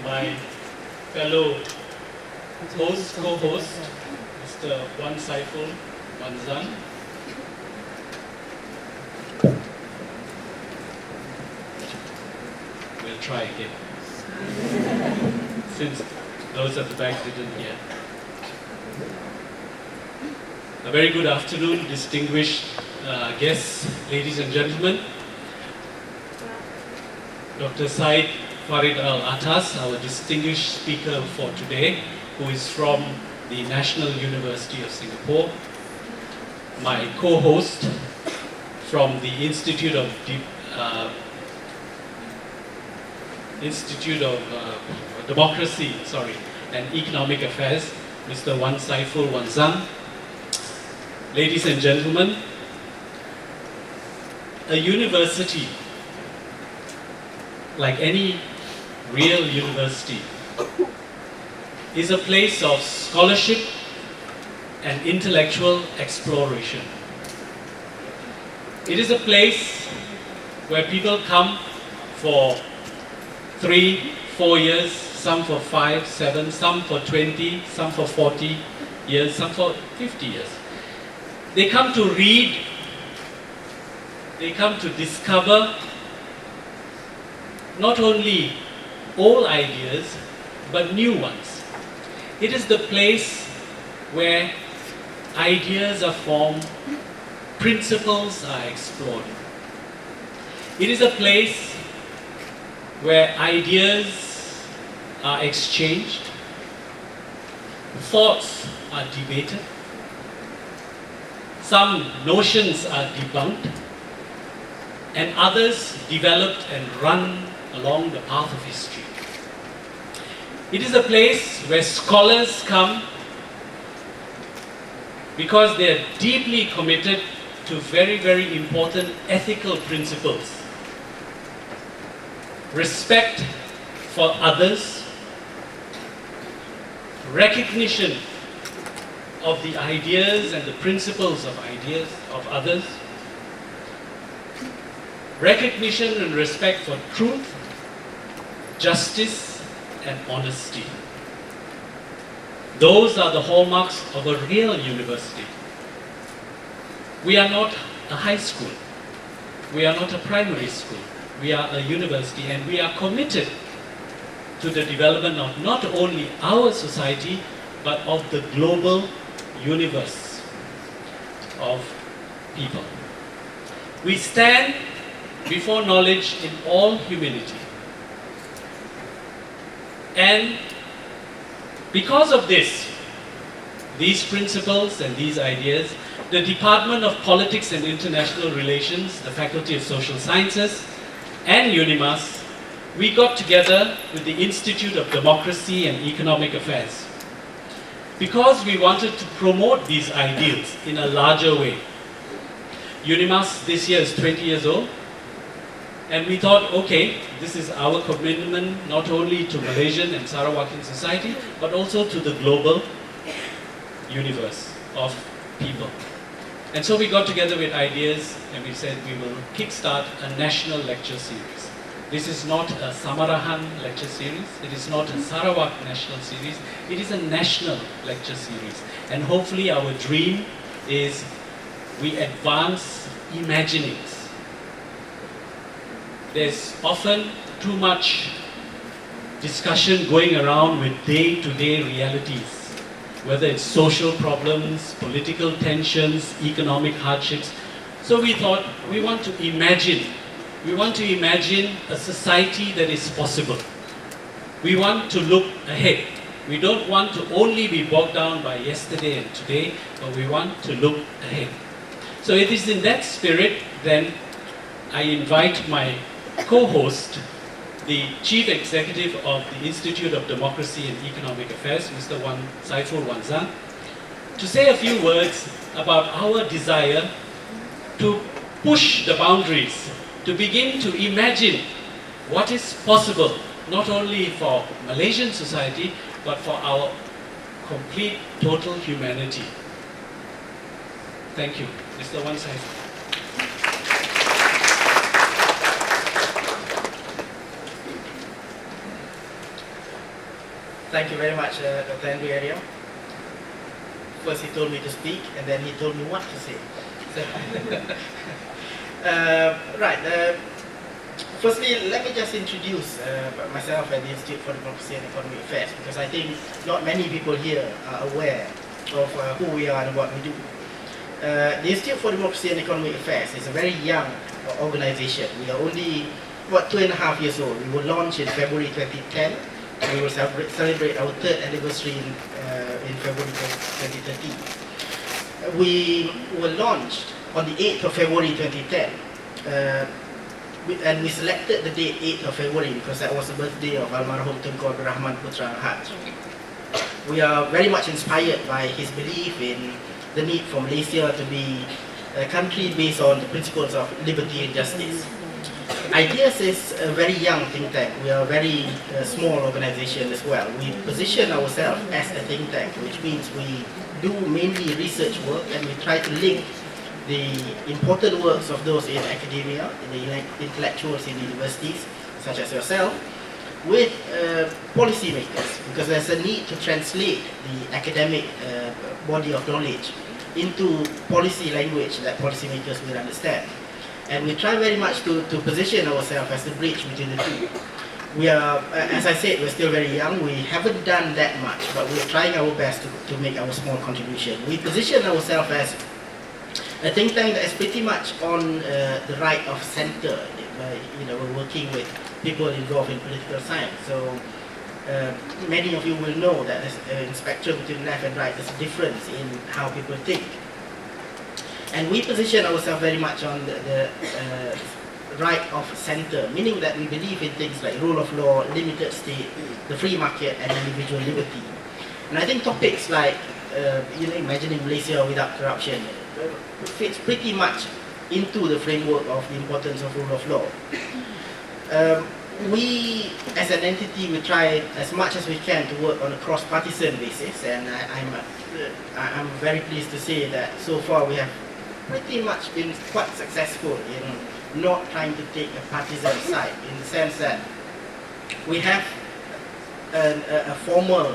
my fellow host, co-host, Mr. Wan Saiful Wanzan. We'll try again, since those at the back didn't hear. A very good afternoon, distinguished guests, ladies and gentlemen. Dr. Syed Farid Alatas, our distinguished speaker for today, who is from the National University of Singapore. My co-host from the Institute of Democracy and Economic Affairs, Mr. Wan Saiful Wanzan. Ladies and gentlemen, a university, like any real university, is a place of scholarship and intellectual exploration. It is a place where people come for 3, 4 years, some for 5, 7, some for 20, some for 40 years, some for 50 years. They come to read, they come to discover not only old ideas, but new ones. It is the place where ideas are formed, principles are explored. It is a place where ideas are exchanged, thoughts are debated, some notions are debunked, and others developed and run along the path of history. It is a place where scholars come because they are deeply committed to very, very important ethical principles. Respect for others, recognition of the ideas and the principles of ideas of others, recognition and respect for truth, justice, and honesty. Those are the hallmarks of a real university. We are not a high school. We are not a primary school. We are a university, and we are committed to the development of not only our society, but of the global universe of people. We stand before knowledge in all humility. And because of this, these principles and these ideas, the Department of Politics and International Relations, the Faculty of Social Sciences, and UNIMAS, we got together with the Institute of Democracy and Economic Affairs because we wanted to promote these ideals in a larger way. UNIMAS this year is 20 years old, and we thought, okay, this is our commitment not only to Malaysian and Sarawakian society, but also to the global universe of people. And so we got together with ideas and we said we will kickstart a national lecture series. This is not a Samarahan lecture series, it is not a Sarawak national series, it is a national lecture series. And hopefully our dream is we advance imaginings. There's often too much discussion going around with day-to-day realities, whether it's social problems, political tensions, economic hardships. So we thought we want to imagine a society that is possible. We want to look ahead. We don't want to only be bogged down by yesterday and today, but we want to look ahead. So it is in that spirit then I invite my co-host, the Chief Executive of the Institute of Democracy and Economic Affairs, Mr. Wan Saiful Wanzan, to say a few words about our desire to push the boundaries, to begin to imagine what is possible, not only for Malaysian society, but for our complete, total humanity. Thank you. Mr. Wan Saiful. Thank you very much, Dr. Andrew Ariam. First he told me to speak, and then he told me what to say. So, firstly, let me just introduce myself and the Institute for Democracy and Economic Affairs, because I think not many people here are aware of who we are and what we do. The Institute for Democracy and Economic Affairs is a very young organization. We are only about 2.5 years old. We were launched in February 2010. We will celebrate our 3rd anniversary in February 2013. We were launched on the 8th of February 2010. And we selected the date 8th of February because that was the birthday of Almarhum Tunku Abdul Rahman Putra Al-Haj. We are very much inspired by his belief in the need for Malaysia to be a country based on the principles of liberty and justice. Ideas is a very young think tank. We are a very small organization as well. We position ourselves as a think tank, which means we do mainly research work, and we try to link the important works of those in academia, the intellectuals in universities, such as yourself, with policymakers, because there's a need to translate the academic body of knowledge into policy language that policymakers will understand. And we try very much to position ourselves as the bridge between the two. We are, as I said, we're still very young. We haven't done that much, but we're trying our best to make our small contribution. We position ourselves as a think tank that is pretty much on the right of center. We're working with people involved in political science. So many of you will know that in the spectrum between left and right, there's a difference in how people think. And we position ourselves very much on the right of center, meaning that we believe in things like rule of law, limited state, the free market, and individual liberty. And I think topics like imagining Malaysia without corruption fits pretty much into the framework of the importance of rule of law. We, as an entity, we try as much as we can to work on a cross-partisan basis, and I'm very pleased to say that so far we have pretty much been quite successful in not trying to take a partisan side, in the sense that we have a formal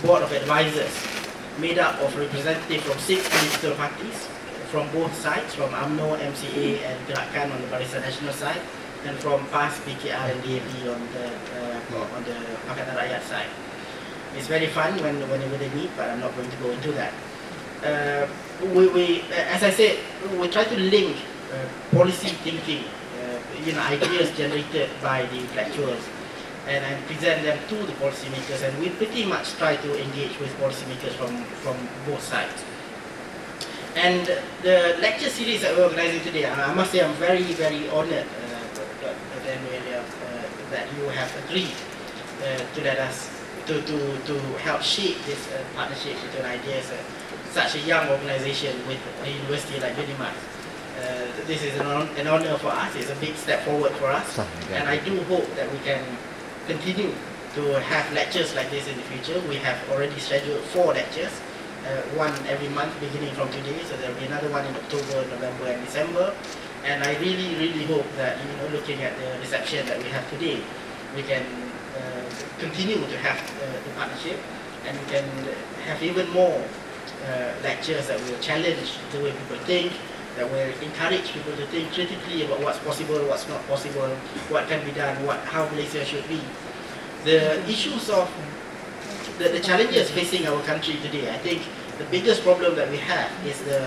board of advisors made up of representatives from 6 political parties from both sides, from UMNO, MCA, and Gerakan on the Barisan Nasional side, and from PAS, PKR, and DAP on the Pakatan Rakyat side. It's very fun whenever they meet, but I'm not going to go into that. As I said, we try to link policy thinking, ideas generated by the intellectuals, and present them to the policymakers, and we pretty much try to engage with policymakers from both sides. And the lecture series that we're organizing today, I must say I'm very, very honored that you have agreed to let us to help shape this partnership between ideas. Such a young organization with a university like UNIMAS. This is an honor for us. It's a big step forward for us, and I do hope that we can continue to have lectures like this in the future. We have already scheduled 4 lectures, one every month beginning from today, so there will be another one in October, November, and December. And I really, really hope that, looking at the reception that we have today, we can continue to have the partnership, and we can have even more lectures that will challenge the way people think, that will encourage people to think critically about what's possible, what's not possible, what can be done, how Malaysia should be. The issues of the challenges facing our country today, I think the biggest problem that we have is the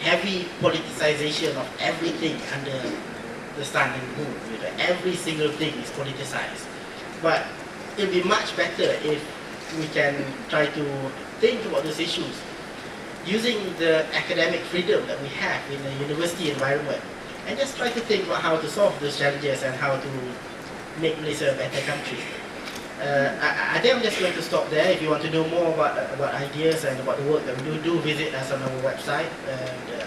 heavy politicization of everything under the sun and moon. Every single thing is politicized. But it will be much better if we can try to think about those issues using the academic freedom that we have in the university environment, and just try to think about how to solve those challenges and how to make Malaysia a better country. I think I'm just going to stop there. If you want to know more about ideas and about the work that we do visit us on our website,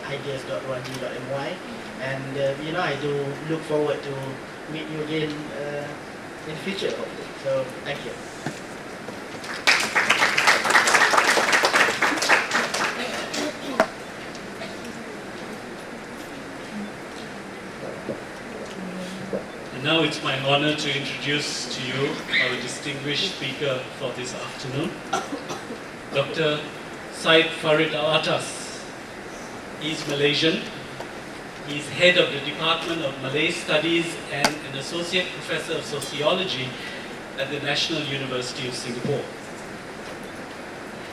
ideas.org.my, and I do look forward to meet you again in the future, hopefully. So thank you. And now it's my honor to introduce to you our distinguished speaker for this afternoon, Dr. Syed Farid Alatas. He's Malaysian. He's head of the Department of Malay Studies and an associate professor of sociology at the National University of Singapore.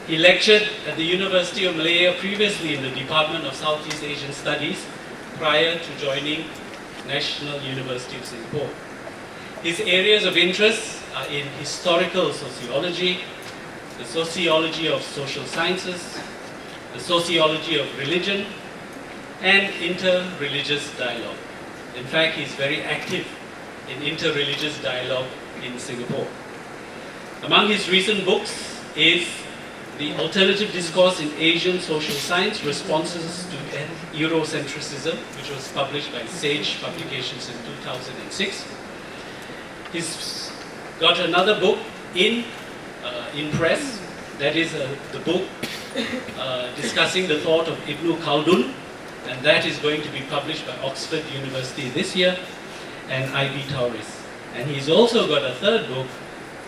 He lectured at the University of Malaya previously in the Department of Southeast Asian Studies prior to joining National University of Singapore. His areas of interest are in historical sociology, the sociology of social sciences, the sociology of religion, and inter-religious dialogue. In fact, he's very active in inter-religious dialogue in Singapore. Among his recent books is The Alternative Discourse in Asian Social Science, Responses to Eurocentrism, which was published by Sage Publications in 2006. He's got another book in press, that is the book discussing the thought of Ibn Khaldun, and that is going to be published by Oxford University this year, and IB Tauris. And he's also got a third book,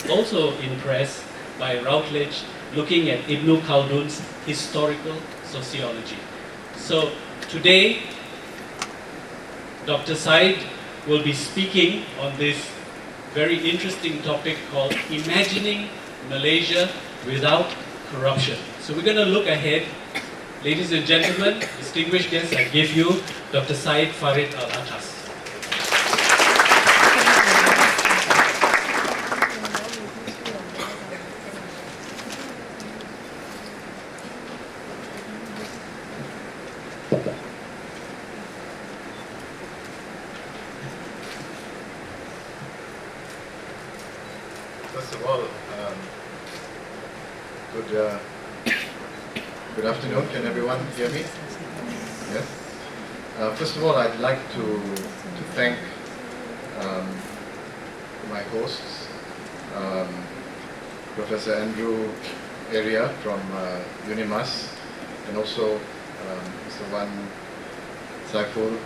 also in press, by Routledge, looking at Ibn Khaldun's historical sociology. So today, Dr. Syed will be speaking on this very interesting topic called Imagining Malaysia Without Corruption. So we're going to look ahead. Ladies and gentlemen, distinguished guests, I give you Dr. Syed Farid Alatas. First of all, good afternoon. Can everyone hear me? Yes. First of all, I'd like to thank my hosts, Professor Andrew Area from UNIMAS, and also Mr. Wan Saiful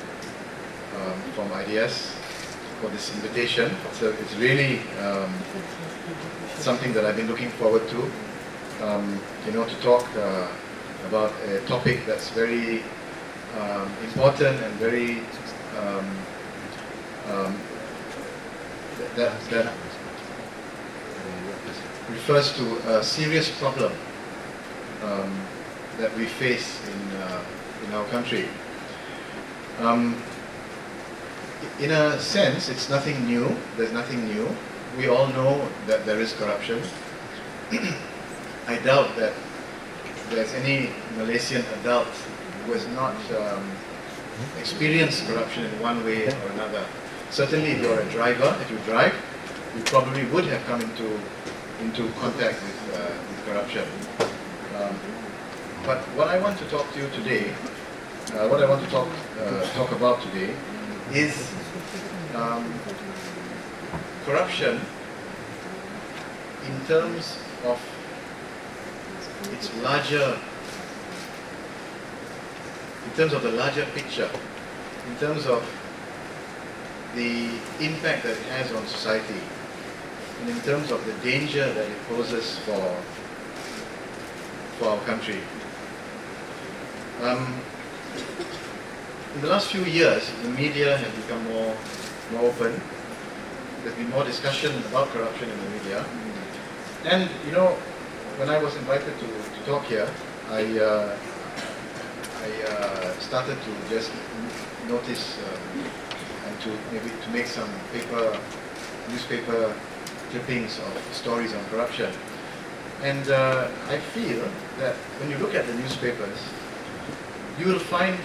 from IDS for this invitation. So it's really something that I've been looking forward to, to talk about a topic that's very important and very that refers to a serious problem that we face in our country. In a sense, it's nothing new. There's nothing new. We all know that there is corruption. I doubt that there's any Malaysian adult who has not experienced corruption in one way or another. Certainly, if you're a driver, if you drive, you probably would have come into contact with corruption. But what I want to talk to you today, what I want to talk about today, is corruption in terms of the larger picture, in terms of the impact that it has on society, and in terms of the danger that it poses for our country. In the last few years, the media has become more open. There's been more discussion about corruption in the media. And when I was invited to talk here, I started to just notice and to make some newspaper clippings of stories on corruption. And I feel that when you look at the newspapers, you will find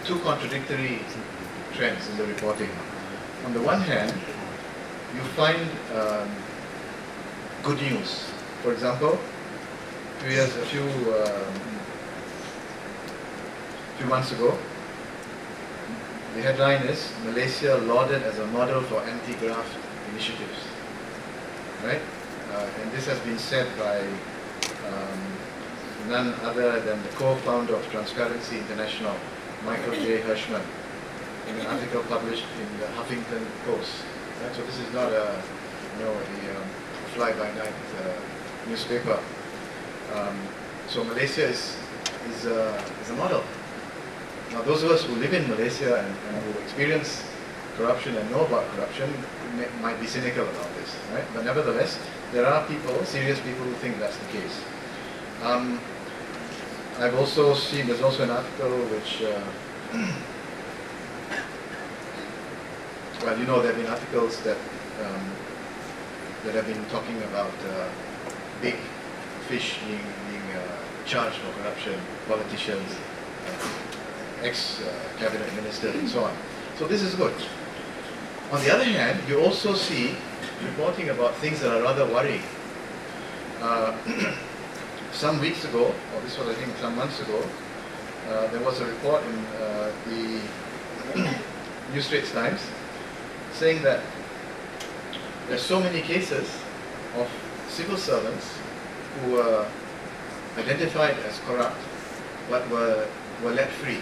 two contradictory trends in the reporting. On the one hand, you find good news. For example, a few months ago, the headline is Malaysia lauded as a model for anti-graft initiatives. Right? And this has been said by none other than the co-founder of Transparency International, Michael J. Hirschman. in an article published in the Huffington Post. Right? So this is not a fly-by-night newspaper. So Malaysia is a model. Now those of us who live in Malaysia and who experience corruption and know about corruption might be cynical about this, right? But nevertheless, there are people, serious people, who think that's the case. I've also seen, there's also an article which, well, you know, there have been articles that have been talking about big fish being charged for corruption, politicians, ex-cabinet ministers, and so on. So this is good. On the other hand, you also see reporting about things that are rather worrying. Some weeks ago, or this was I think some months ago, there was a report in the New Straits Times saying that there's so many cases of civil servants who were identified as corrupt but were let free.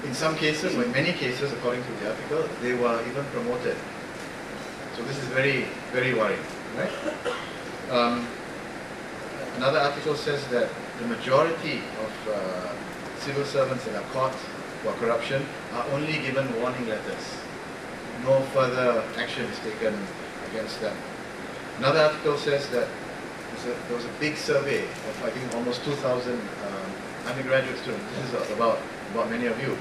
In some cases, or in many cases, according to the article, they were even promoted. So this is very, very worrying, right? Another article says that the majority of civil servants that are caught for corruption are only given warning letters. No further action is taken against them. Another article says that there was a big survey of, I think, almost 2,000 undergraduate students. This is about many of you.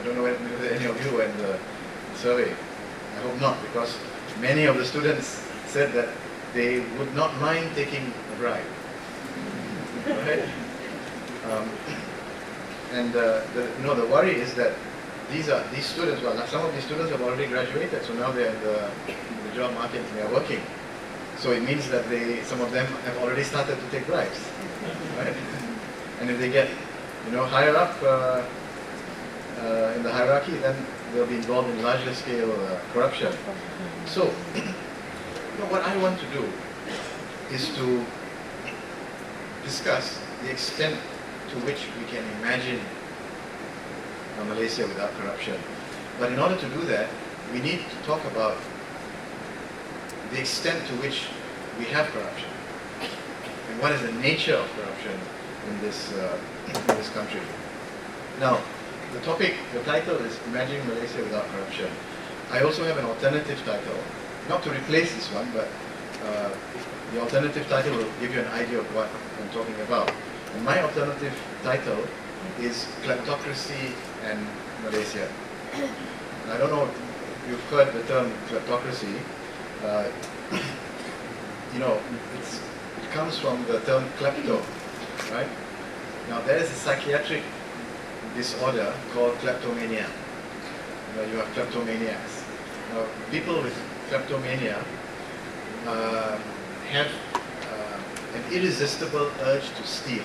I don't know whether any of you were in the survey. I hope not, because many of the students said that they would not mind taking a bribe. Right? The worry is that these students, well, some of these students have already graduated, so now they're in the job market and they're working. So it means that some of them have already started to take bribes, right? And if they get, higher up in the hierarchy, then they'll be involved in larger scale corruption. So, what I want to do is to discuss the extent to which we can imagine a Malaysia without corruption. But in order to do that, we need to talk about the extent to which we have corruption and what is the nature of corruption in this country. Now, the title is Imagining Malaysia Without Corruption. I also have an alternative title, not to replace this one, but the alternative title will give you an idea of what I'm talking about. And my alternative title is Kleptocracy and Malaysia. And I don't know if you've heard the term kleptocracy. It comes from the term klepto, right? Now there is a psychiatric disorder called kleptomania. You have kleptomaniacs. Now people with kleptomania have an irresistible urge to steal,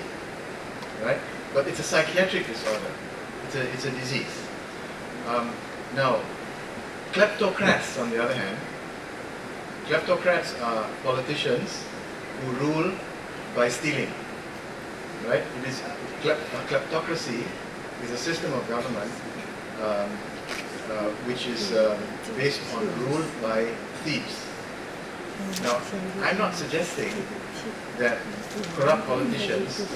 right? But it's a psychiatric disorder. It's a disease. Now, kleptocrats, on the other hand, kleptocrats are politicians who rule by stealing, right? It is kleptocracy is a system of government which is based on rule by thieves. Now, I'm not suggesting that corrupt politicians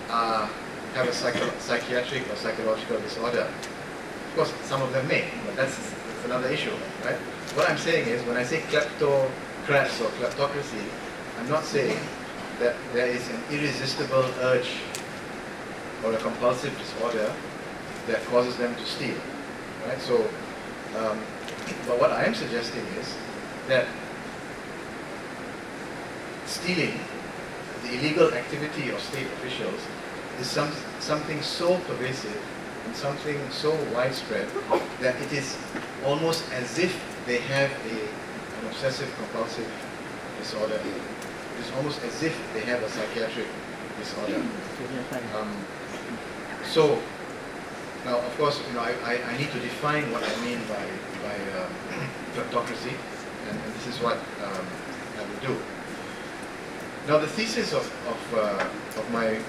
have a psychiatric or psychological disorder. Of course, some of them may, but that's another issue, right? What I'm saying is, when I say kleptocrats or kleptocracy, I'm not saying that there is an irresistible urge or a compulsive disorder that causes them to steal, right? So, but what I am suggesting is that stealing, the illegal activity of state officials, is something so pervasive and something so widespread that it is almost as if they have an obsessive compulsive disorder. It is almost as if they have a psychiatric disorder. So now, of course, I need to define what I mean by kleptocracy, and this is what I will do. Now, the thesis of my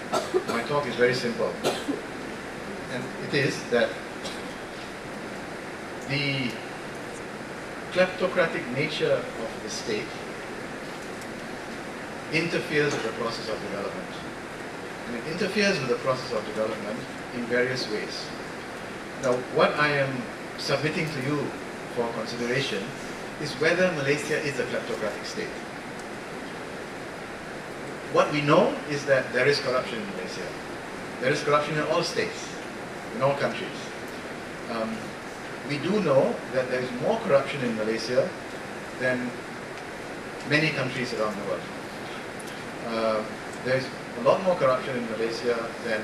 talk is very simple. and it is that the kleptocratic nature of the state interferes with the process of development. And it interferes with the process of development in various ways. Now, what I am submitting to you for consideration is whether Malaysia is a kleptocratic state. What we know is that there is corruption in Malaysia. There is corruption in all states, in all countries. We do know that there is more corruption in Malaysia than many countries around the world. There is a lot more corruption in Malaysia than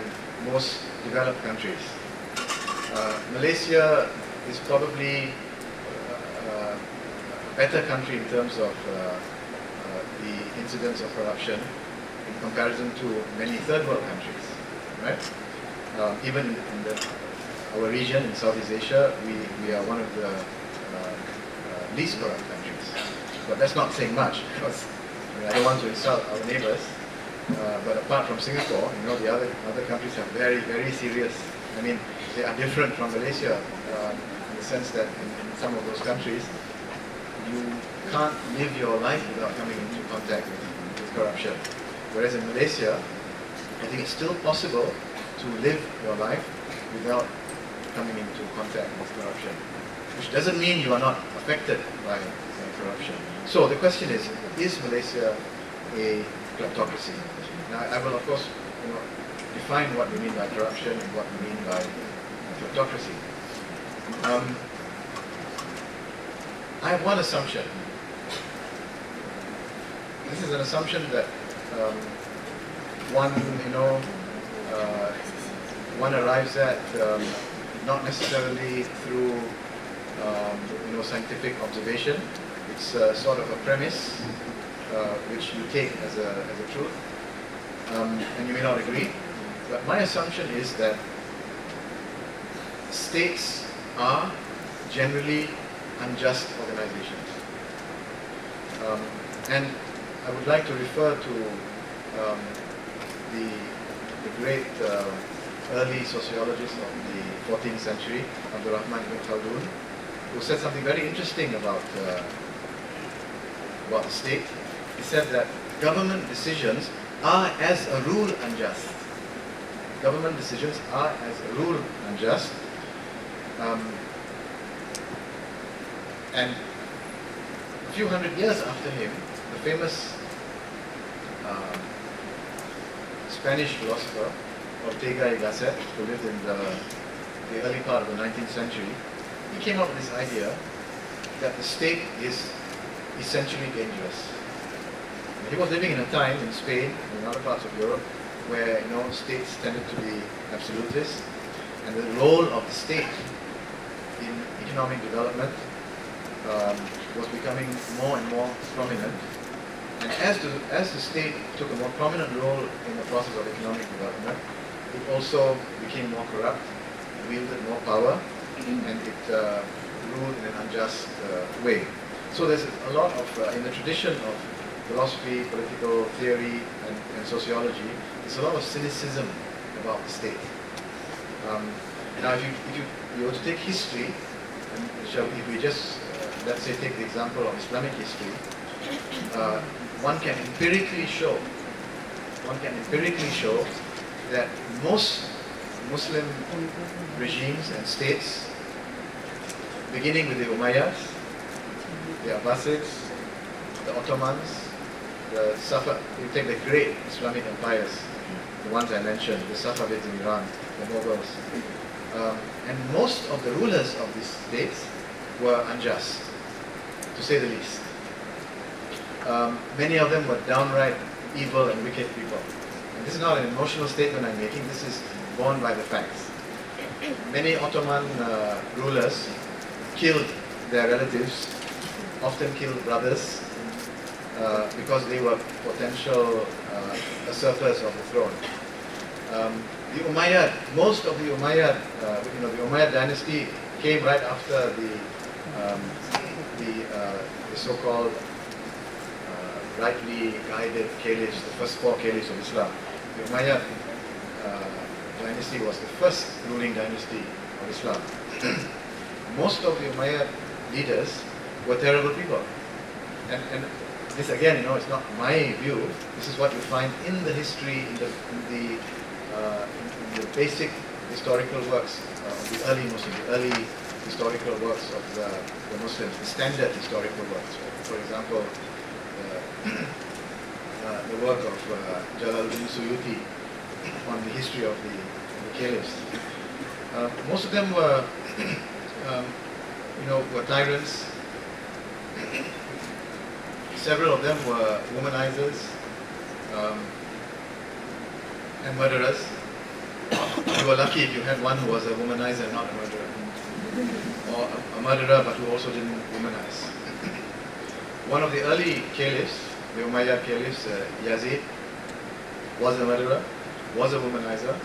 most developed countries. Malaysia is probably a better country in terms of the incidence of corruption in comparison to many third world countries, right? Even in our region in Southeast Asia, we are one of the least corrupt countries. But that's not saying much, because I don't want to insult our neighbors. But apart from Singapore, the other countries are very, very serious. I mean, they are different from Malaysia in the sense that in some of those countries, you can't live your life without coming into contact with corruption. Whereas in Malaysia, I think it's still possible to live your life without coming into contact with corruption, which doesn't mean you are not affected by corruption. So the question is Malaysia a kleptocracy? Now, I will of course define what we mean by corruption and what we mean by kleptocracy. I have one assumption. This is an assumption that one arrives at not necessarily through scientific observation. It's sort of a premise which you take as a truth, and you may not agree. But my assumption is that states are generally unjust organizations, and I would like to refer to the great early sociologist of the 14th century, Abdurrahman ibn Khaldun, who said something very interesting about the state. He said that government decisions are as a rule unjust. Government decisions are as a rule unjust. And a few hundred years after him, the famous Spanish philosopher Ortega y Gasset, who lived in the early part of the 19th century, he came up with this idea that the state is essentially dangerous. He was living in a time in Spain and in other parts of Europe where states tended to be absolutist, and the role of the state in economic development was becoming more and more prominent. And as the state took a more prominent role in the process of economic development, it also became more corrupt, wielded more power, and it ruled in an unjust way. So there's a lot of, in the tradition of philosophy, political theory, and sociology, there's a lot of cynicism about the state. Now, if you were to take history, and if we just, let's say, take the example of Islamic history, one can empirically show that most Muslim regimes and states, beginning with the Umayyads, the Abbasids, the Ottomans, the Safavids, you take the great Islamic empires, the ones I mentioned, the Safavids in Iran, the Mughals, and most of the rulers of these states were unjust, to say the least. Many of them were downright evil and wicked people. And this is not an emotional statement I'm making, this is borne by the facts. Many Ottoman rulers killed their relatives, often killed brothers, because they were potential usurpers of the throne. The Umayyad, most of the Umayyad, the Umayyad dynasty came right after the so-called rightly guided caliphs, the first four caliphs of Islam. The Umayyad dynasty was the first ruling dynasty of Islam. Most of the Umayyad leaders were terrible people. And this again, it's not my view. This is what you find in the history, in the basic historical works of the early Muslims, the early historical works of the Muslims, the standard historical works. For example, the work of Jalaluddin Suyuti on the history of the caliphs. Most of them were, were tyrants. Several of them were womanizers and murderers. You were lucky if you had one who was a womanizer and not a murderer, or a murderer but who also didn't womanize. One of the early caliphs, the Umayyad caliphs, Yazid, was a murderer, was a womanizer,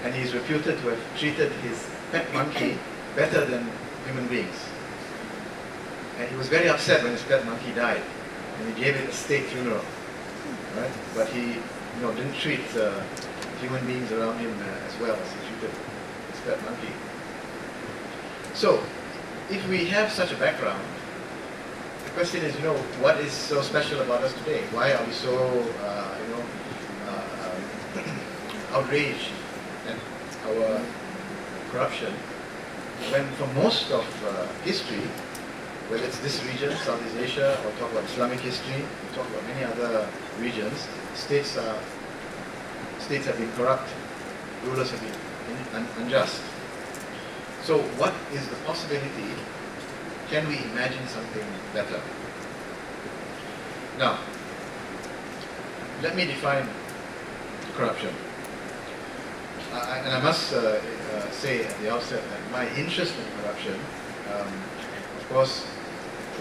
and he is reputed to have treated his pet monkey better than human beings. And he was very upset when his pet monkey died, and he gave it a state funeral, right? But he, didn't treat human beings around him as well as he treated his pet monkey. So, if we have such a background, the question is, what is so special about us today? Why are we so, outraged at our corruption, when for most of history, whether it's this region, Southeast Asia, or talk about Islamic history, or talk about many other regions, states have been corrupt, rulers have been unjust. So what is the possibility? Can we imagine something better? Now, let me define corruption. And I must say at the outset that my interest in corruption, of course,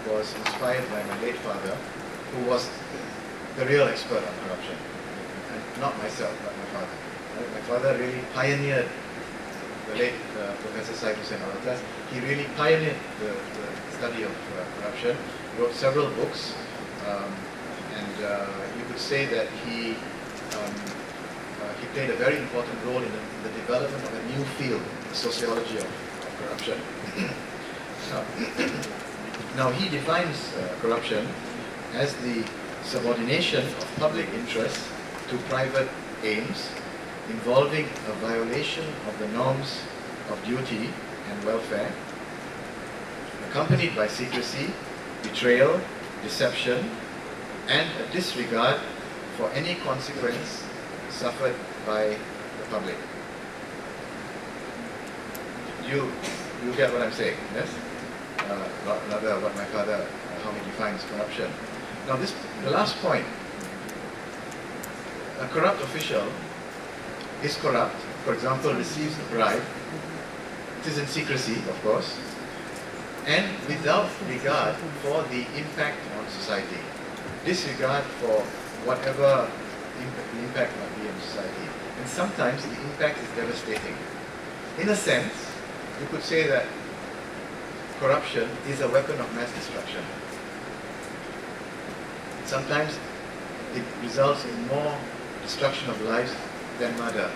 was inspired by my late father, who was the real expert on corruption. And not myself, but my father. My father really pioneered, the late Professor Syed Alatas, he really pioneered the study of corruption, wrote several books, and you could say that he played a very important role in the development of a new field, the sociology of corruption. Now he defines corruption as the subordination of public interest to private aims involving a violation of the norms of duty and welfare, accompanied by secrecy, betrayal, deception, and a disregard for any consequence suffered by the public. You get what I'm saying, yes? Rather what my father, how he defines corruption. Now the last point, a corrupt official is corrupt, for example, receives a bribe, it is in secrecy, of course, and without regard for the impact on society, disregard for whatever the impact might be on society. And sometimes the impact is devastating. In a sense, you could say that corruption is a weapon of mass destruction. Sometimes it results in more destruction of lives than murder.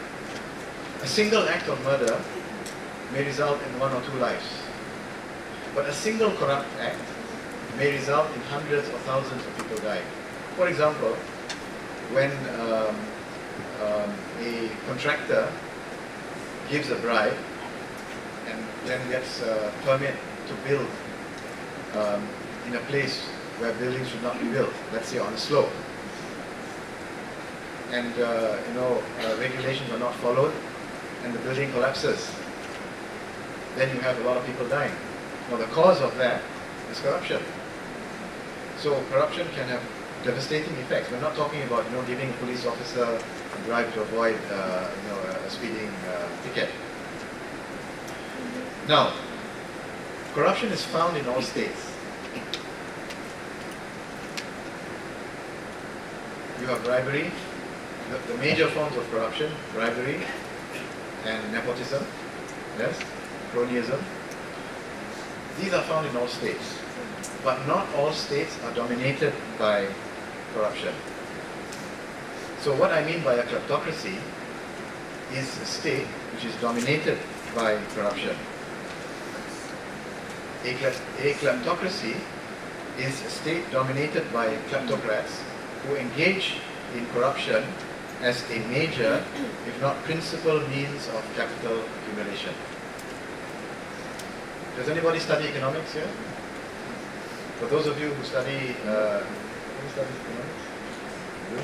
A single act of murder may result in 1 or 2 lives. But a single corrupt act may result in hundreds or thousands of people dying. For example, when a contractor gives a bribe and then gets a permit to build in a place where buildings should not be built, let's say on a slope, and regulations are not followed and the building collapses, then you have a lot of people dying. Now the cause of that is corruption. So corruption can have devastating effects. We're not talking about giving a police officer a bribe to avoid a speeding ticket. Now, corruption is found in all states. You have bribery, the major forms of corruption, bribery and nepotism, yes, cronyism. These are found in all states, but not all states are dominated by corruption. So what I mean by a kleptocracy is a state which is dominated by corruption. A kleptocracy is a state dominated by kleptocrats who engage in corruption as a major, if not principal, means of capital accumulation. Does anybody study economics here? For those of you who study, who studies economics? You?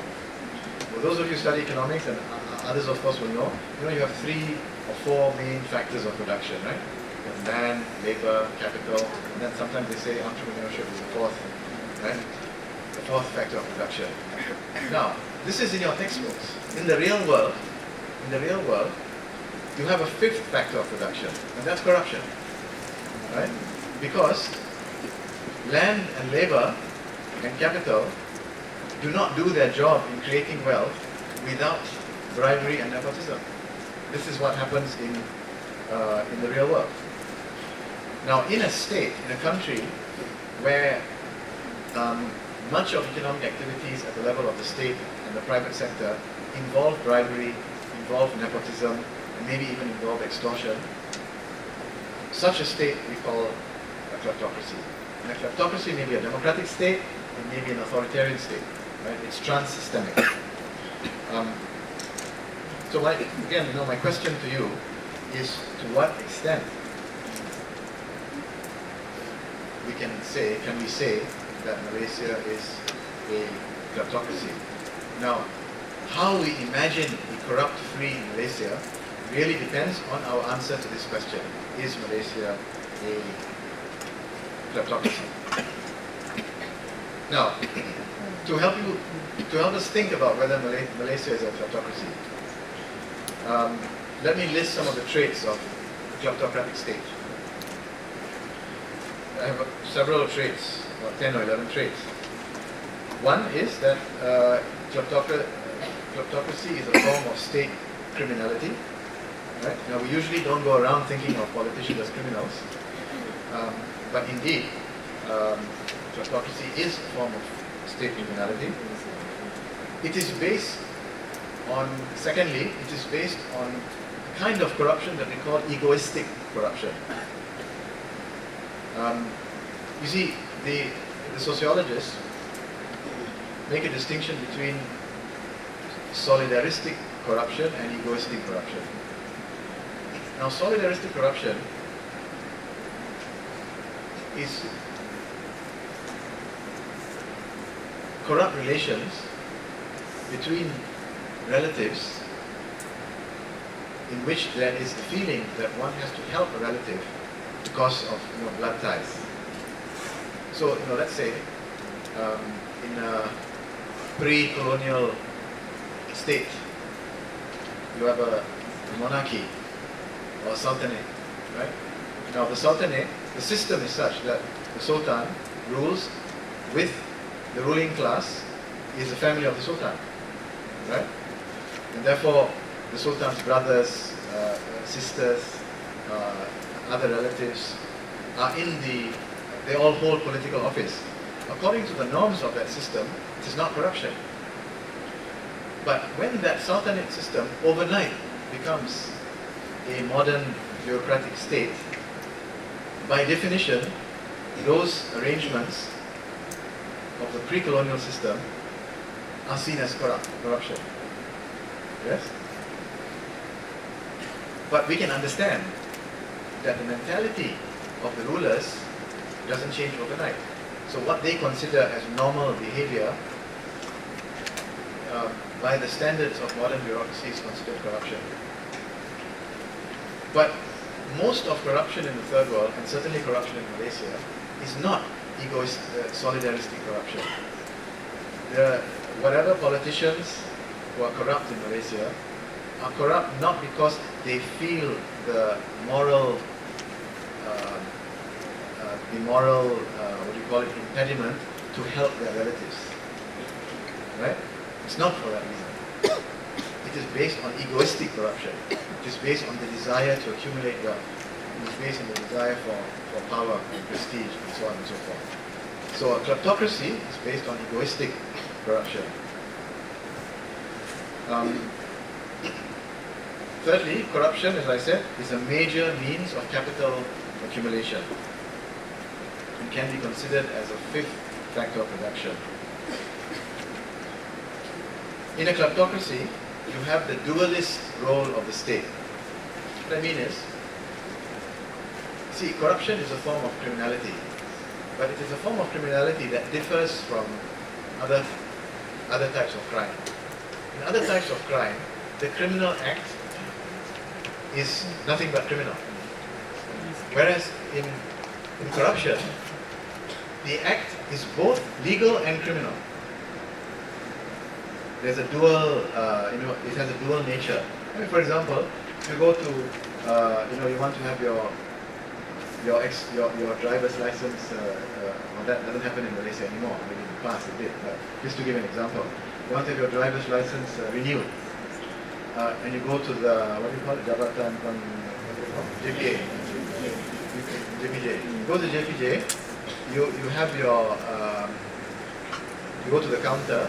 For those of you who study economics, and others of course will know, you have 3 or 4 main factors of production, right? You have land, labor, capital, and then sometimes they say entrepreneurship is the 4th, right? The 4th factor of production. Now, this is in your textbooks. In the real world, you have a 5th factor of production, and that's corruption, right? Because land and labor and capital do not do their job in creating wealth without bribery and nepotism. This is what happens in the real world. Now, in a state, in a country where much of economic activities at the level of the state and the private sector involve bribery, involve nepotism, and maybe even involve extortion, such a state we call a kleptocracy. And a kleptocracy may be a democratic state, it may be an authoritarian state, right? It's trans-systemic. So again, my question to you is, to what extent can we say that Malaysia is a kleptocracy? Now, how we imagine a corrupt-free Malaysia really depends on our answer to this question. Is Malaysia a kleptocracy? Now, to help us think about whether Malaysia is a kleptocracy, let me list some of the traits of a kleptocratic state. I have several traits, about 10 or 11 traits. One is that kleptocracy is a form of state criminality. Right? Now, we usually don't go around thinking of politicians as criminals, but indeed, kleptocracy is a form of state criminality. It is based on, secondly, it is based on a kind of corruption that we call egoistic corruption. You see, the sociologists make a distinction between solidaristic corruption and egoistic corruption. Now, solidaristic corruption is corrupt relations between relatives in which there is the feeling that one has to help a relative because of blood ties. So, let's say in a pre-colonial state, you have a monarchy or sultanate, right? Now, the sultanate, the system is such that the sultan rules with the ruling class is the family of the sultan, right? And therefore, the sultan's brothers, sisters, other relatives are they all hold political office. According to the norms of that system, it is not corruption. But when that sultanate system overnight becomes a modern bureaucratic state, by definition, those arrangements of the pre-colonial system are seen as corruption. Yes? But we can understand that the mentality of the rulers doesn't change overnight. So what they consider as normal behavior by the standards of modern bureaucracy is considered corruption. But most of corruption in the third world, and certainly corruption in Malaysia, is not solidaristic corruption. Whatever politicians who are corrupt in Malaysia are corrupt not because they feel the moral impediment to help their relatives. Right? It's not for that reason. It is based on egoistic corruption. It is based on the desire to accumulate wealth. It is based on the desire for power and prestige and so on and so forth. So a kleptocracy is based on egoistic corruption. Thirdly, corruption, as I said, is a major means of capital accumulation and can be considered as a fifth factor of production. In a kleptocracy, you have the dualist role of the state. What I mean is, see, corruption is a form of criminality, but it is a form of criminality that differs from other types of crime. In other types of crime, the criminal act is nothing but criminal. Whereas in corruption, the act is both legal and criminal. There's a dual, it has a dual nature. I mean, for example, if you go to, you want to have your driver's license, well, that doesn't happen in Malaysia anymore. Maybe in the past it did, but just to give an example, you want to have your driver's license renewed, and you go to the, what do you call it, Jabatan JPA. JPJ. You go to JPJ, you have your, you go to the counter.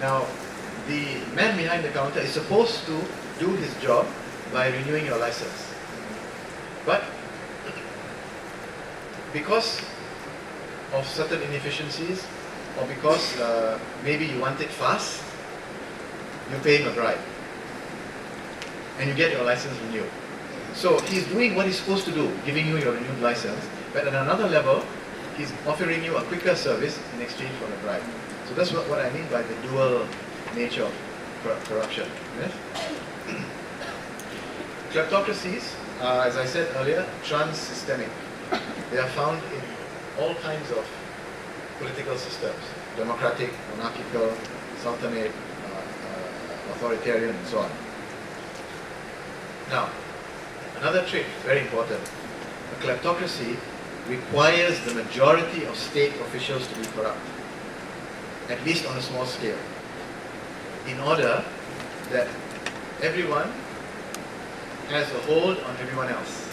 Now, the man behind the counter is supposed to do his job by renewing your license. But because of certain inefficiencies, or because maybe you want it fast, you pay him a bribe. And you get your license renewed. So he's doing what he's supposed to do, giving you your renewed license, but at another level, he's offering you a quicker service in exchange for a bribe. So that's what I mean by the dual nature of corruption. Yes? Kleptocracies, as I said earlier, trans-systemic. They are found in all kinds of political systems: democratic, monarchical, sultanate, authoritarian, and so on. Now, another trait, very important. A kleptocracy requires the majority of state officials to be corrupt, at least on a small scale, in order that everyone has a hold on everyone else.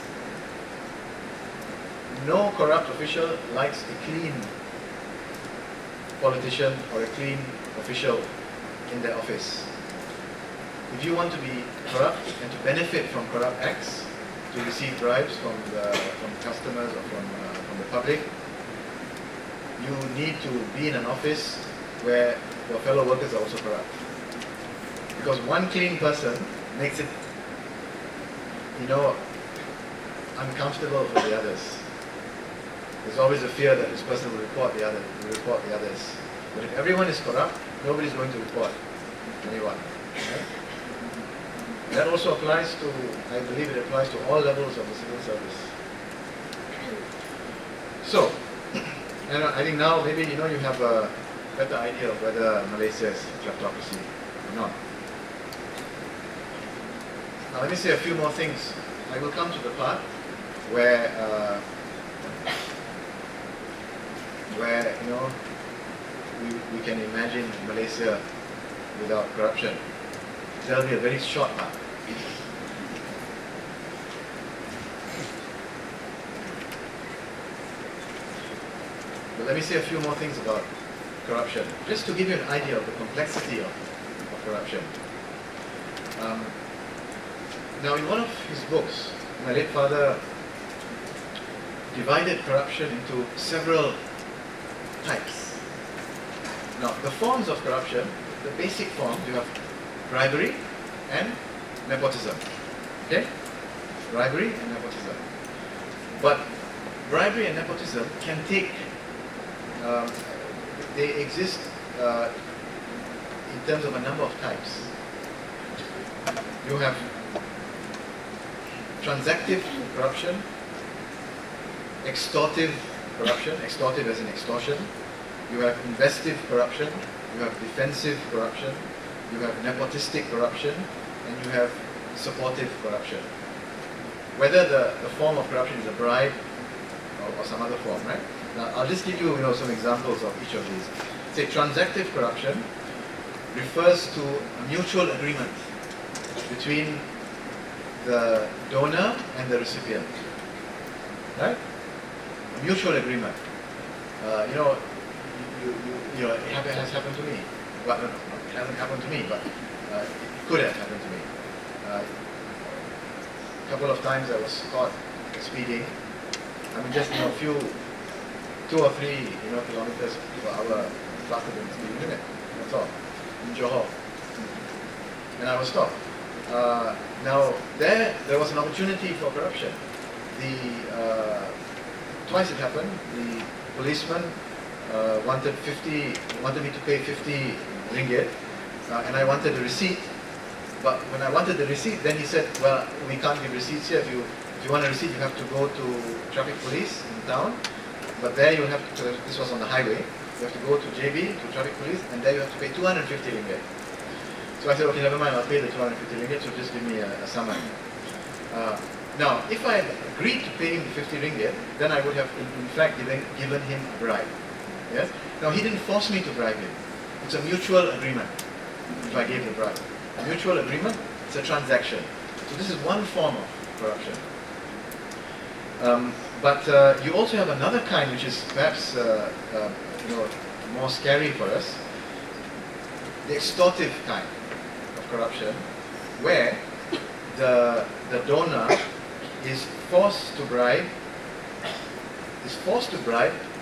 No corrupt official likes a clean politician or a clean official in their office. If you want to be corrupt and to benefit from corrupt acts, to receive bribes from customers or from the public, you need to be in an office where your fellow workers are also corrupt. Because one clean person makes it, uncomfortable for the others. There's always a fear that this person will report the others. But if everyone is corrupt, nobody's going to report anyone. Right? That also applies to, I believe it applies to all levels of the civil service. So, and I think now maybe you have a better idea of whether Malaysia is a kleptocracy or not. Now let me say a few more things. I will come to the part where we can imagine Malaysia without corruption. That'll be a very short part. But let me say a few more things about corruption, just to give you an idea of the complexity of corruption. Now, in one of his books, my late father divided corruption into several types. Now, the forms of corruption, the basic forms, you have bribery and nepotism. Okay? Bribery and nepotism. But bribery and nepotism can take, they exist in terms of a number of types. You have transactive corruption, extortive corruption, extortive as in extortion. You have investive corruption, you have defensive corruption, you have nepotistic corruption, and you have supportive corruption. Whether the form of corruption is a bribe or some other form, right? Now, I'll just give you, some examples of each of these. Say, transactive corruption refers to a mutual agreement between the donor and the recipient, right? A mutual agreement. It has happened to me. Well, no, it hasn't happened to me, but it could have happened to me. A couple of times I was caught speeding. I mean, just 2 or 3 kilometers per hour faster than the speed limit. That's all. In Johor. And I was stopped. Now there was an opportunity for corruption. Twice it happened. The policeman wanted me to pay 50 ringgit, and I wanted a receipt. But when I wanted the receipt, then he said, well, we can't give receipts here. If you want a receipt, you have to go to traffic police in town. But there you have to, this was on the highway, you have to go to JB, to traffic police, and there you have to pay 250 ringgit. So I said, okay, never mind, I'll pay the 250 ringgit, so just give me a summon. Now, if I had agreed to pay him the 50 ringgit, then I would have in fact given him a bribe. Yes? Now, he didn't force me to bribe him. It's a mutual agreement if I gave the bribe. A mutual agreement, it's a transaction. So this is one form of corruption. But you also have another kind, which is perhaps more scary for us, the extortive kind of corruption, where the donor is forced to bribe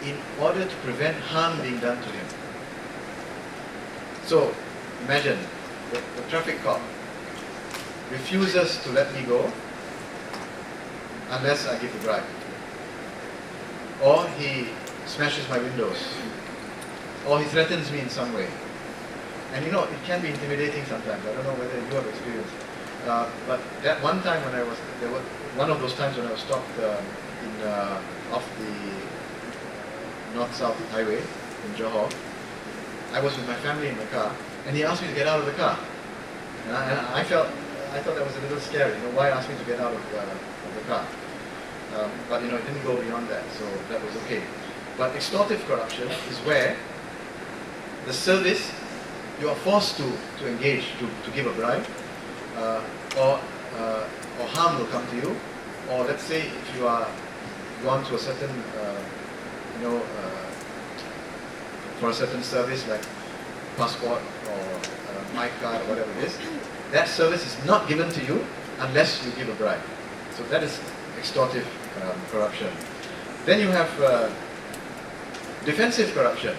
in order to prevent harm being done to him. So imagine the traffic cop refuses to let me go unless I give the bribe. Or he smashes my windows. Or he threatens me in some way. And it can be intimidating sometimes. I don't know whether you have experienced. But that one time when one of those times when I was stopped off the north-south highway in Johor, I was with my family in the car, and he asked me to get out of the car. And I thought that was a little scary. Why ask me to get out of the car? But it didn't go beyond that, so that was okay. But extortive corruption is where the service, you are forced to engage, to give a bribe, or harm will come to you, or let's say if you are gone to a certain, for a certain service like passport or my card or whatever it is, that service is not given to you unless you give a bribe. So that is extortive corruption. Then you have defensive corruption.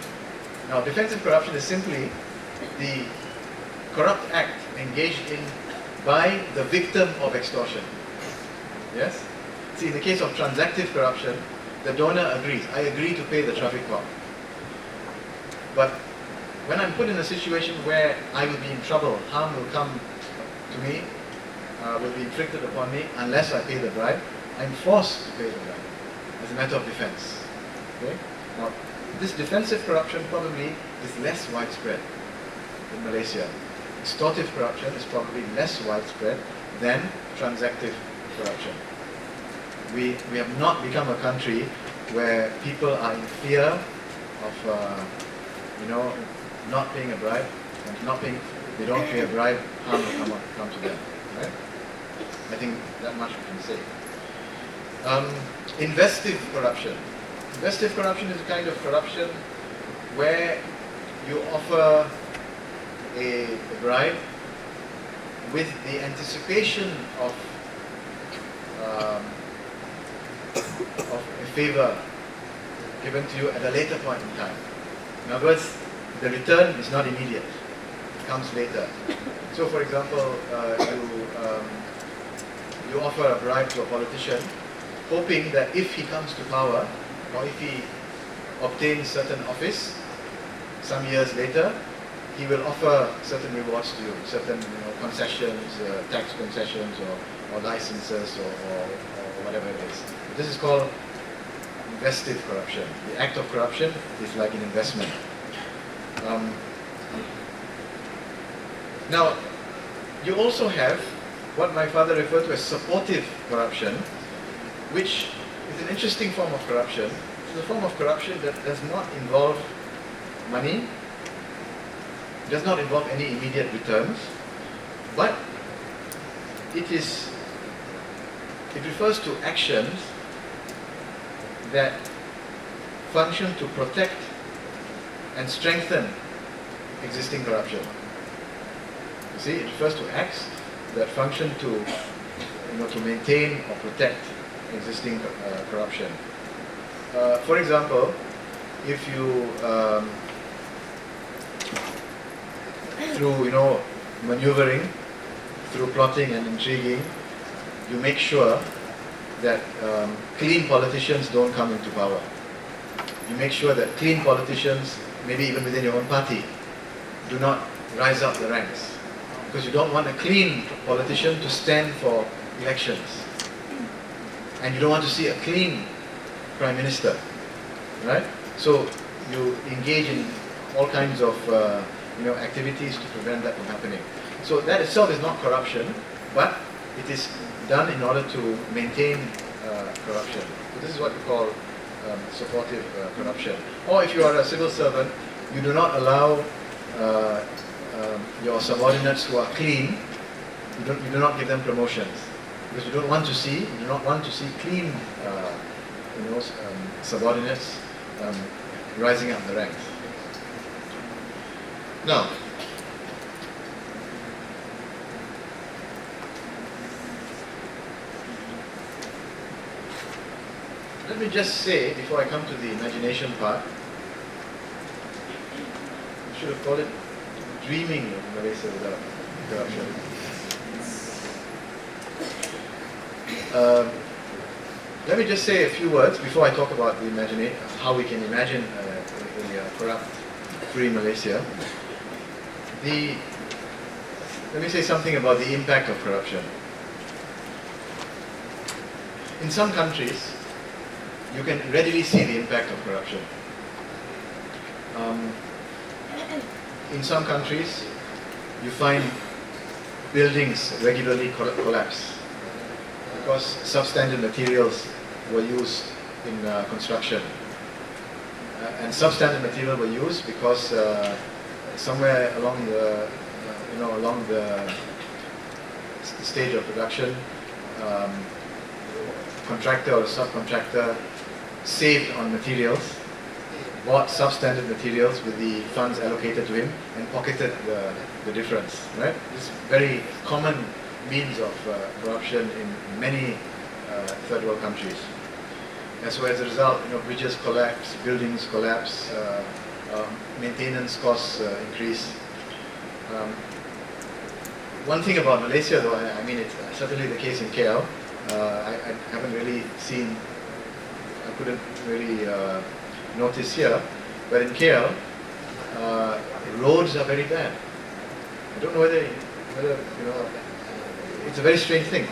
Now, defensive corruption is simply the corrupt act engaged in by the victim of extortion. Yes? See, in the case of transactive corruption, the donor agrees. I agree to pay the traffic cop. But when I'm put in a situation where I will be in trouble, harm will come to me, will be inflicted upon me unless I pay the bribe, I'm forced to pay the bribe as a matter of defense. Okay? Now, this defensive corruption probably is less widespread in Malaysia. Extortive corruption is probably less widespread than transactive corruption. We have not become a country where people are in fear of not paying a bribe, and they don't pay a bribe, harm will come to them. Right? I think that much we can say. Investive corruption. Investive corruption is a kind of corruption where you offer a bribe with the anticipation of a favor given to you at a later point in time. In other words, the return is not immediate. It comes later. So, for example, you offer a bribe to a politician, hoping that if he comes to power, or if he obtains certain office, some years later, he will offer certain rewards to you, certain concessions, tax concessions, or licenses, or whatever it is. This is called investive corruption. The act of corruption is like an investment. Now, you also have what my father referred to as supportive corruption, which is an interesting form of corruption. It's a form of corruption that does not involve money, does not involve any immediate returns, but it refers to actions that function to protect and strengthen existing corruption. You see, it refers to acts that function to to maintain or protect existing corruption. For example, if you through maneuvering, through plotting and intriguing, you make sure that clean politicians don't come into power. You make sure that clean politicians, maybe even within your own party, do not rise up the ranks. Because you don't want a clean politician to stand for elections. And you don't want to see a clean prime minister, right? So you engage in all kinds of activities to prevent that from happening. So that itself is not corruption, but it is done in order to maintain corruption. So this is what we call supportive corruption. Or if you are a civil servant, you do not allow your subordinates who are clean, you do not give them promotions. Because you do not want to see clean subordinates rising up the ranks. Now, let me just say, before I come to the imagination part, we should have called it dreaming of Malaysia without corruption. Let me just say a few words before I talk about the how we can imagine a corrupt-free Malaysia. Let me say something about the impact of corruption. In some countries, you can readily see the impact of corruption. In some countries, you find buildings regularly collapse because substandard materials were used in construction. And substandard material were used because somewhere along the stage of production, contractor or subcontractor saved on materials, bought substandard materials with the funds allocated to him, and pocketed the difference. Right? This is very common means of corruption in many third world countries. And so as a result, bridges collapse, buildings collapse, maintenance costs increase. One thing about Malaysia, though, I mean, it's certainly the case in KL. I haven't really seen, I couldn't really notice here, but in KL, roads are very bad. I don't know whether it's a very strange thing.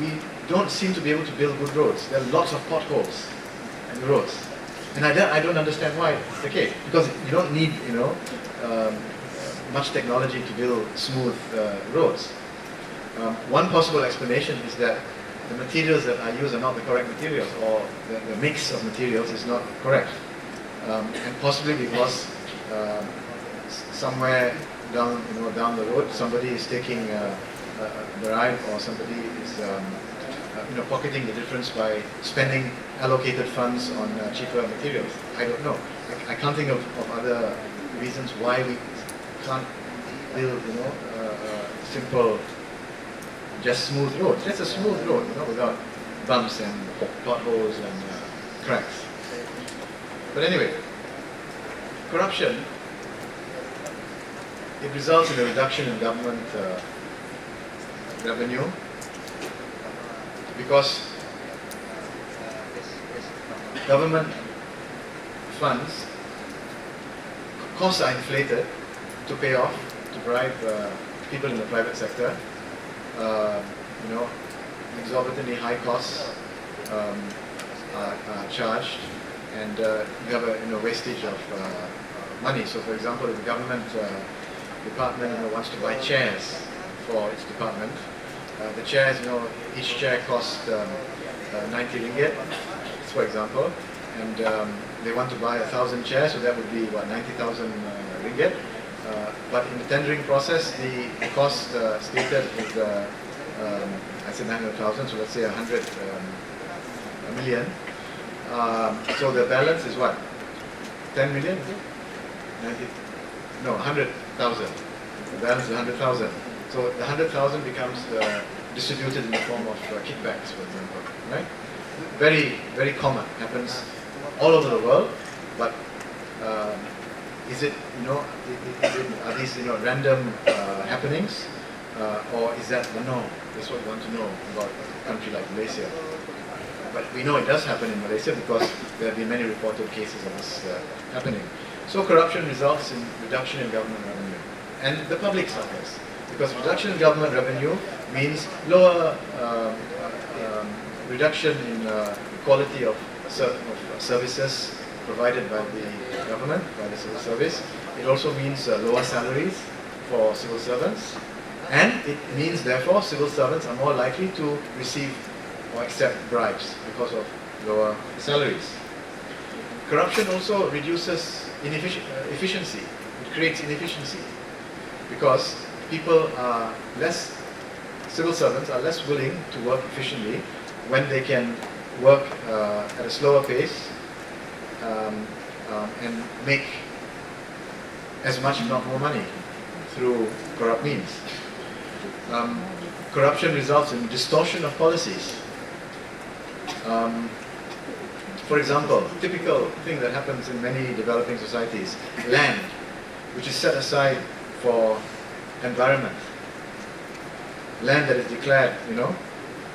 We don't seem to be able to build good roads. There are lots of potholes in the roads. And I don't understand why it's the case. Because you don't need, much technology to build smooth roads. One possible explanation is that the materials that are used are not the correct materials, or the mix of materials is not correct. And possibly because somewhere down the road, somebody is taking a bribe, or somebody is pocketing the difference by spending allocated funds on cheaper materials. I don't know. I can't think of other reasons why we can't build simple, just smooth roads. Just a smooth road, without bumps and potholes and cracks. But anyway, corruption, it results in a reduction in government revenue because government funds, costs are inflated to pay off, to bribe people in the private sector. Exorbitantly high costs are charged, and you have a wastage of money. So, for example, if the government department wants to buy chairs for its department, the chairs, each chair costs 90 ringgit, for example, and they want to buy 1,000 chairs, so that would be 90,000 ringgit. But in the tendering process, the cost stated is I said 900,000, so let's say 100 million. So the balance is what? 10 million? 100,000. The balance is 100,000. So the 100,000 becomes the distributed in the form of kickbacks, for example, right? Very, very common, happens all over the world, but is it, are these, random happenings, or is that the norm? That's what we want to know about a country like Malaysia. But we know it does happen in Malaysia because there have been many reported cases of this happening. So corruption results in reduction in government revenue, and the public suffers because reduction in government revenue means lower reduction in quality of services provided by the government, by the civil service. It also means lower salaries for civil servants, and it means therefore civil servants are more likely to receive or accept bribes because of lower salaries. Corruption also reduces efficiency. It creates inefficiency because people are civil servants are less willing to work efficiently when they can work at a slower pace and make as much, if not more money, through corrupt means. Corruption results in distortion of policies. For example, typical thing that happens in many developing societies, land, which is set aside for environment. Land that is declared,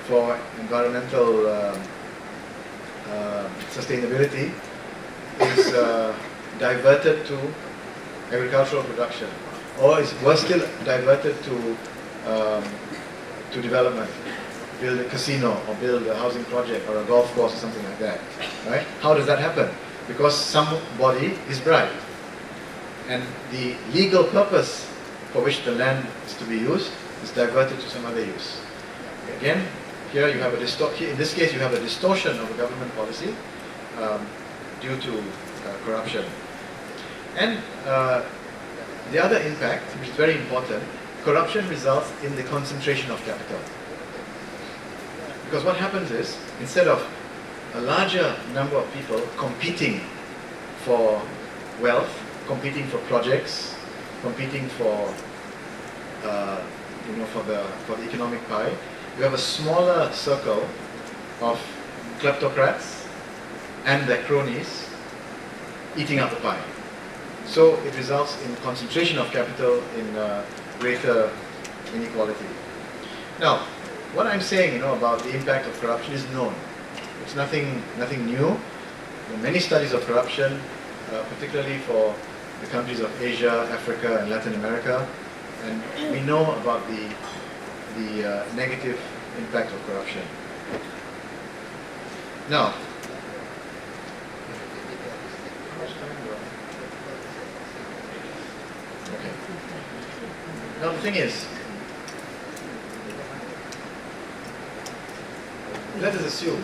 for environmental sustainability is diverted to agricultural production, or was still diverted to development. Build a casino or build a housing project or a golf course or something like that, right? How does that happen? Because somebody is bribed, and the legal purpose for which the land is to be used is diverted to some other use. Again, here you have in this case you have a distortion of a government policy due to corruption. And the other impact, which is very important, corruption results in the concentration of capital. Because what happens is, instead of a larger number of people competing for wealth, competing for projects, competing for the economic pie, you have a smaller circle of kleptocrats and their cronies eating up the pie. So it results in concentration of capital in greater inequality. Now, what I'm saying, about the impact of corruption is known. It's nothing new. There are many studies of corruption, particularly for the countries of Asia, Africa, and Latin America, and we know about the negative impact of corruption. Now, now the thing is, let us assume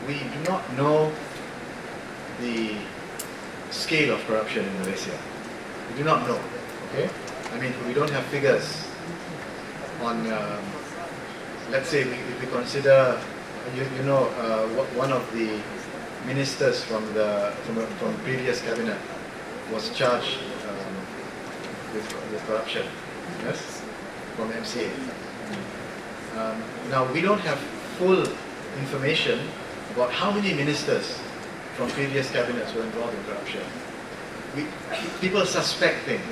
we do not know the scale of corruption in Malaysia. We do not know, okay? I mean, we don't have figures on, let's say if we consider, one of the ministers from the previous cabinet was charged with corruption, yes, from MCA. Now, we don't have full information about how many ministers from previous cabinets were involved in corruption. People suspect things.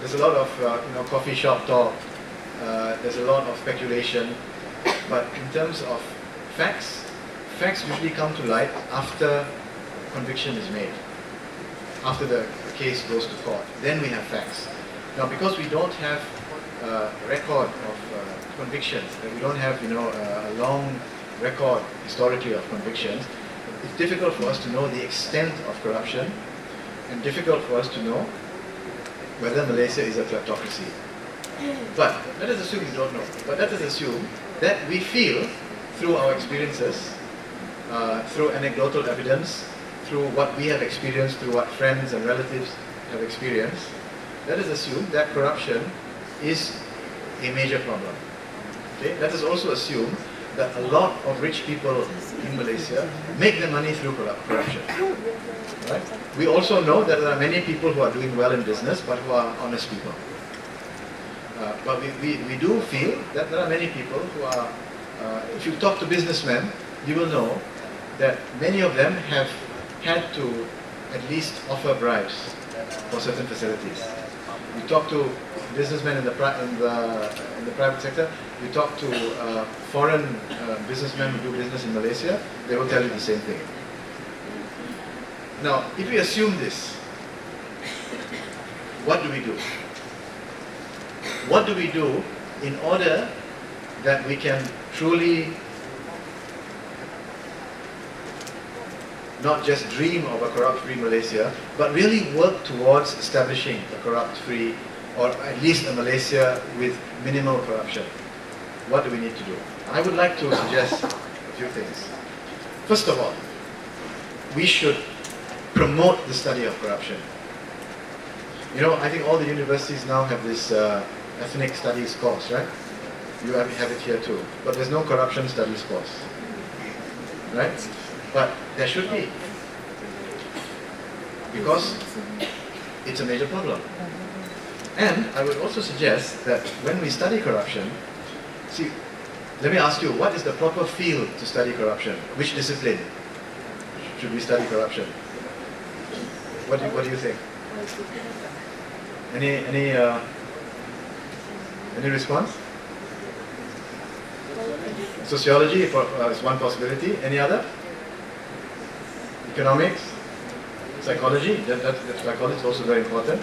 There's a lot of coffee shop talk. There's a lot of speculation. But in terms of facts usually come to light after conviction is made, after the case goes to court. Then we have facts. Now, because we don't have a record of convictions, that we don't have a long record historically of convictions, it's difficult for us to know the extent of corruption, and difficult for us to know whether Malaysia is a kleptocracy. But let us assume we don't know. But let us assume that we feel, through our experiences, through anecdotal evidence, through what we have experienced, through what friends and relatives have experienced, let us assume that corruption is a major problem. Okay? Let us also assume that a lot of rich people in Malaysia make their money through corruption. Right? We also know that there are many people who are doing well in business, but who are honest people. but we do feel that there are many people who are, if you talk to businessmen, you will know that many of them have had to at least offer bribes for certain facilities. You talk to businessmen in the private sector, you talk to foreign businessmen who do business in Malaysia, they will tell you the same thing. Now, if we assume this, what do we do? What do we do in order that we can truly not just dream of a corrupt-free Malaysia, but really work towards establishing a corrupt-free, or at least a Malaysia with minimal corruption? What do we need to do? I would like to suggest a few things. First of all, we should promote the study of corruption. You know, I think all the universities now have this ethnic studies course, right? You have it here too. But there's no corruption studies course, right? But there should be, because it's a major problem. And I would also suggest that when we study corruption, see, let me ask you, what is the proper field to study corruption? Which discipline should we study corruption? What do you think? Any response? Sociology is one possibility. Any other? Economics, psychology. That psychology is also very important.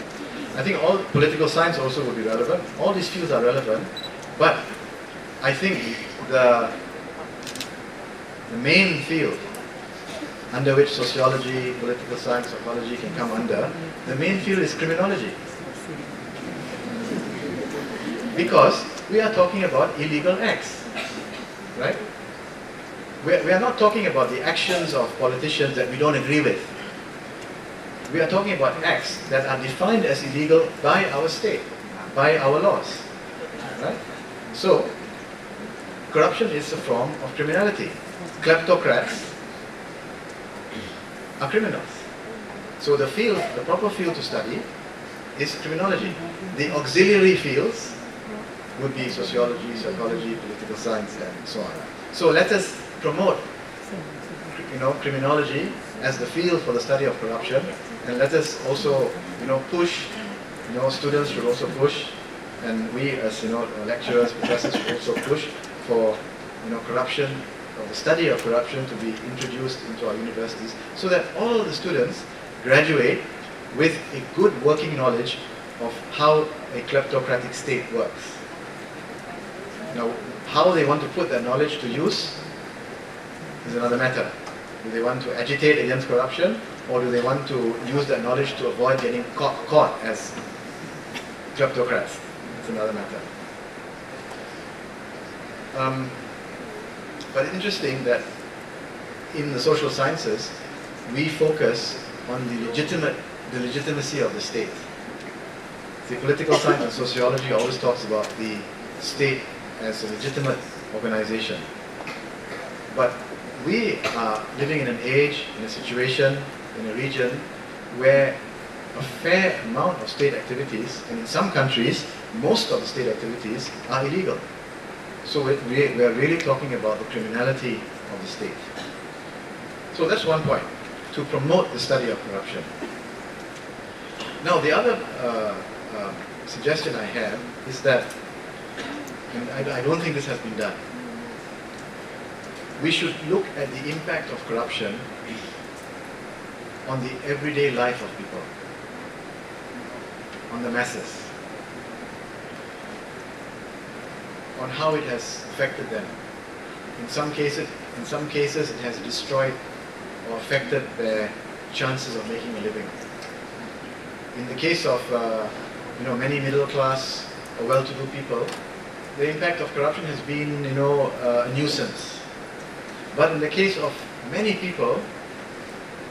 I think all political science also would be relevant. All these fields are relevant, but I think the main field under which sociology, political science, psychology can come under, the main field is criminology. Because we are talking about illegal acts, right? We are not talking about the actions of politicians that we don't agree with. We are talking about acts that are defined as illegal by our state, by our laws, right? So, corruption is a form of criminality. Kleptocrats are criminals. So the proper field to study is criminology. The auxiliary fields would be sociology, psychology, political science, and so on. So let us promote, criminology as the field for the study of corruption, and let us also, push. Students should also push, and we as lecturers, professors should also push for, corruption, or the study of corruption to be introduced into our universities, so that all the students graduate with a good working knowledge of how a kleptocratic state works. Now, how they want to put that knowledge to use is another matter. Do they want to agitate against corruption, or do they want to use that knowledge to avoid getting caught as kleptocrats? That's another matter. But it's interesting that in the social sciences, we focus on the legitimacy of the state. The political science and sociology always talks about the state as a legitimate organization. But we are living in an age, in a situation, in a region where a fair amount of state activities, and in some countries, most of the state activities are illegal. So we are really talking about the criminality of the state. So that's one point, to promote the study of corruption. Now the other suggestion I have is that, and I don't think this has been done, we should look at the impact of corruption on the everyday life of people, on the masses, on how it has affected them. In some cases it has destroyed or affected their chances of making a living. In the case of many middle class or well-to-do people, the impact of corruption has been a nuisance. But in the case of many people,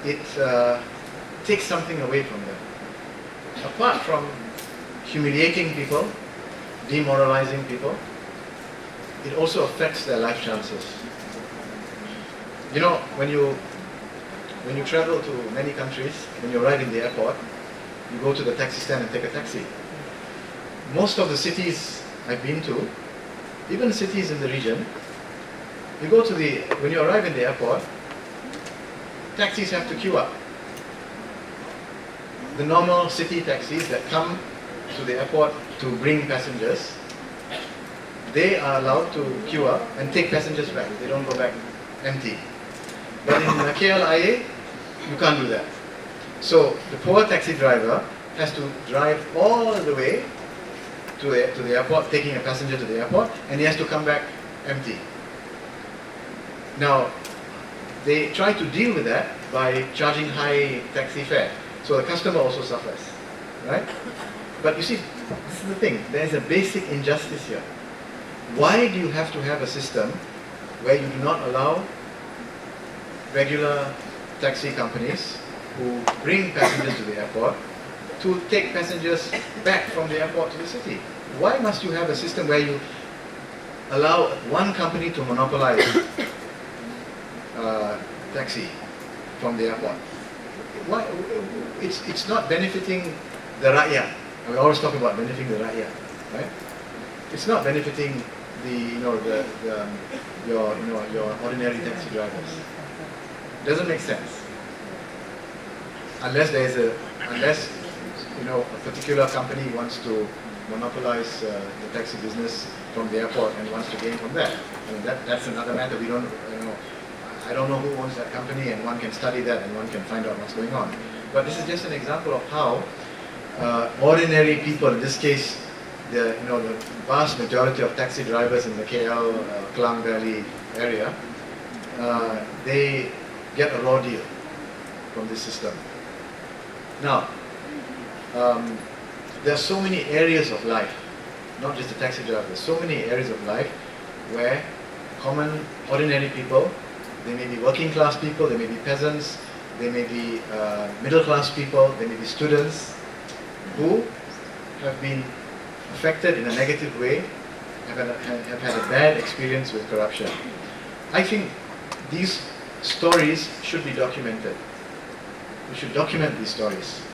it takes something away from them. Apart from humiliating people, demoralizing people, it also affects their life chances. When you travel to many countries, when you arrive in the airport, you go to the taxi stand and take a taxi. most of the cities I've been to, even cities in the region, you go to when you arrive in the airport, taxis have to queue up. The normal city taxis that come to the airport to bring passengers, they are allowed to queue up and take passengers back. They don't go back empty. But in KLIA, you can't do that. So the poor taxi driver has to drive all the way to the airport, taking a passenger to the airport, and he has to come back empty. Now, they try to deal with that by charging high taxi fare. So the customer also suffers, right? But you see, this is the thing, there is a basic injustice here. Why do you have to have a system where you do not allow regular taxi companies who bring passengers to the airport to take passengers back from the airport to the city? Why must you have a system where you allow one company to monopolize taxi from the airport? Why? It's not benefiting the rakyat. We always talk about benefiting the rakyat, right? It's not benefiting your ordinary taxi drivers. Doesn't make sense. Unless a particular company wants to monopolize the taxi business from the airport and wants to gain from that. I mean, that's another matter. I don't know who owns that company, and one can study that and one can find out what's going on. But this is just an example of how ordinary people, in this case, the vast majority of taxi drivers in the KL Klang Valley area, they get a raw deal from this system. Now, there are so many areas of life, not just the taxi drivers, so many areas of life where common, ordinary people, they may be working class people, they may be peasants, they may be middle class people, they may be students who have been affected in a negative way, have had a bad experience with corruption. I think these stories should be documented. We should document these stories.